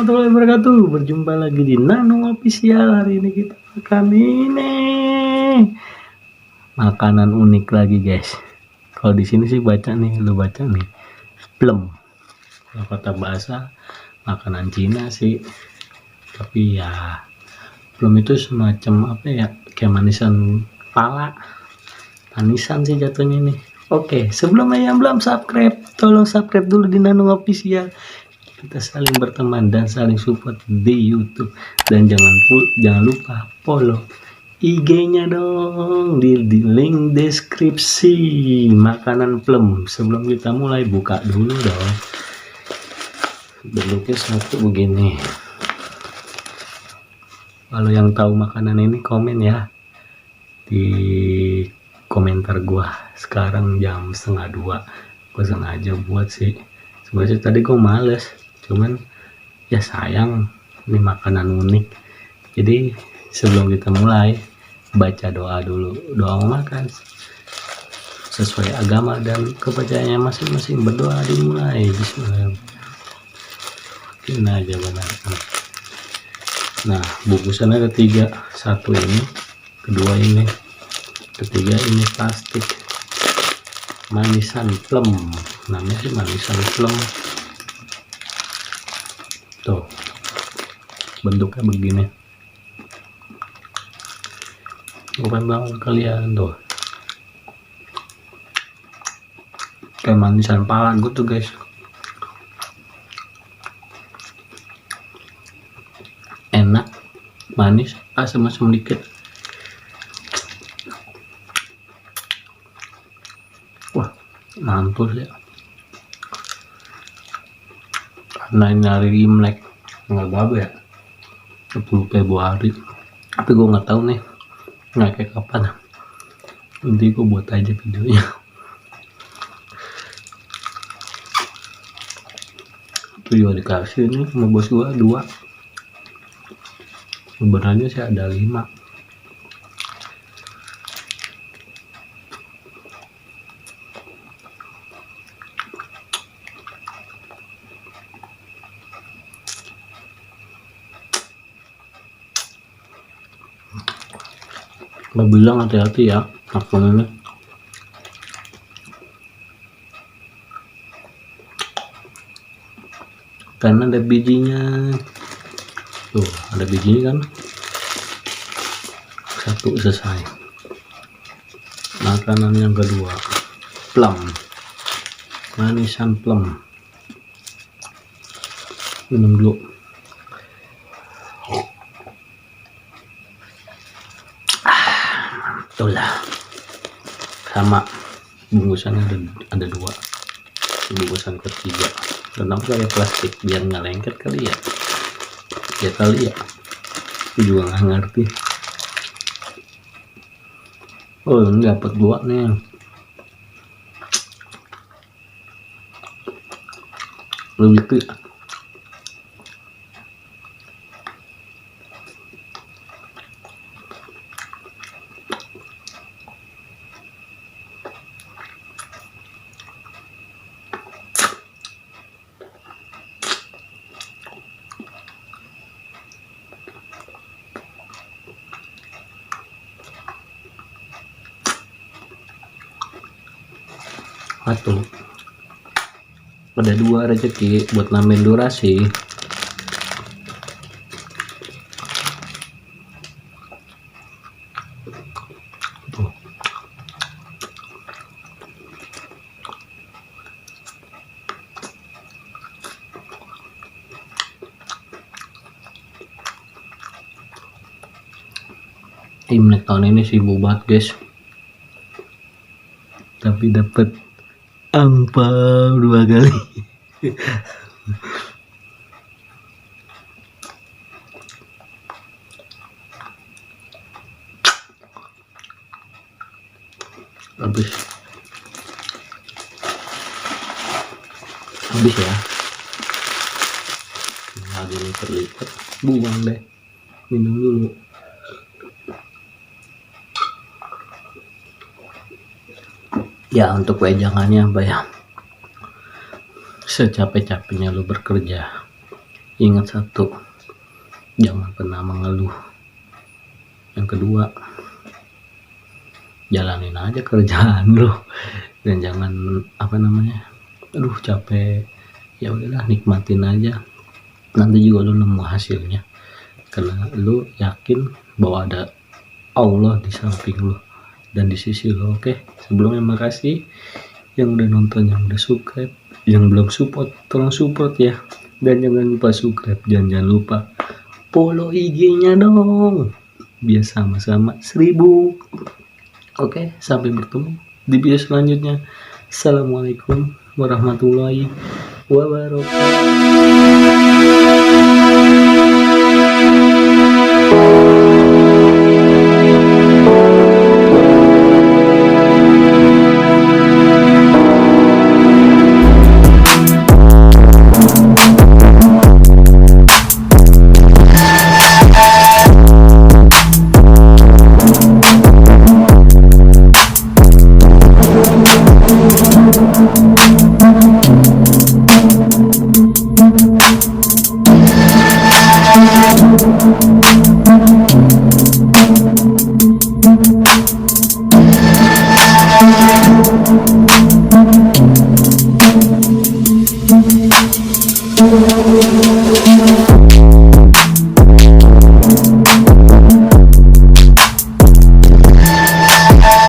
warahmatullahi wabarakatuh. Berjumpa lagi di Nano Official. Hari ini kita makan ini makanan unik lagi, guys. Kalau di sini sih baca nih, lu baca nih, plum. Kalau kata bahasa makanan Cina sih, tapi ya plum itu semacam apa ya, kayak manisan pala, manisan sih jatuhnya nih. Oke, sebelumnya yang belum subscribe, tolong subscribe dulu di Nano Official. Kita saling berteman dan saling support di YouTube, dan jangan lupa follow IG-nya dong di link deskripsi. Makanan plum. Sebelum kita mulai, buka dulu dong. Bentuknya satu begini. Kalau yang tahu makanan ini komen ya di komentar gua. Sekarang jam 1:30, gua sengaja buat sih. Sebenarnya tadi gua males, cuman ya sayang, ini makanan unik. Jadi sebelum kita mulai, baca doa dulu. Doa makan sesuai agama dan kepercayaannya masing-masing. Berdoa dimulai. Bismillah. Mungkin aja benar. Nah, bungkusan ada 3. Satu ini, kedua ini, ketiga ini plastik. Manisan plum. Namanya sih manisan plum. Tuh, bentuknya begini. Bukan banget kalian tuh, kayak manisan pala gitu, guys. Enak, manis, asam-asam dikit. Wah, mantul ya. Karena ini hari Imlek, nggak babu ya, 10 Februari. Tapi gue nggak tahu nih nggak kayak kapan. Nanti gue buat aja videonya. Itu juga dikasih nih sama bos gue 2. Sebenarnya sih ada 5. Gue bilang hati-hati ya makan ini, karena ada bijinya. Tuh, ada bijinya kan. Satu selesai. Makanan yang kedua, plum, manisan plum. Minum dulu. Itulah, sama bungkusannya ada 2. Bungkusan ketiga, kenapa kayak plastik, biar nggak lengket kali ya. Ya kali ya, aku juga nggak ngerti. Oh, ini dapat 2 nih. Lebih ke satu. Ada 2 rezeki buat nambahin durasi. Tuh. Imlek tahun ini sibuk banget, guys. Tapi dapat angpau 2 kali. habis ya, lagi lipat-lipat, buang deh, minum dulu. Ya, untuk wejangannya apa ya, secapek-capeknya lu bekerja, Ingat satu, jangan pernah mengeluh. Yang kedua, jalanin aja kerjaan lo, dan jangan aduh capek, ya udahlah nikmatin aja, nanti juga lo nemu hasilnya, karena lo yakin bahwa ada Allah di samping lo dan di sisi lo. Oke, sebelumnya makasih yang udah nonton, yang udah subscribe, yang belum support tolong support ya, dan jangan lupa subscribe, jangan lupa follow IG-nya dong, biar sama-sama 1000. Oke, sampai bertemu di video selanjutnya. Assalamualaikum warahmatullahi wabarakatuh.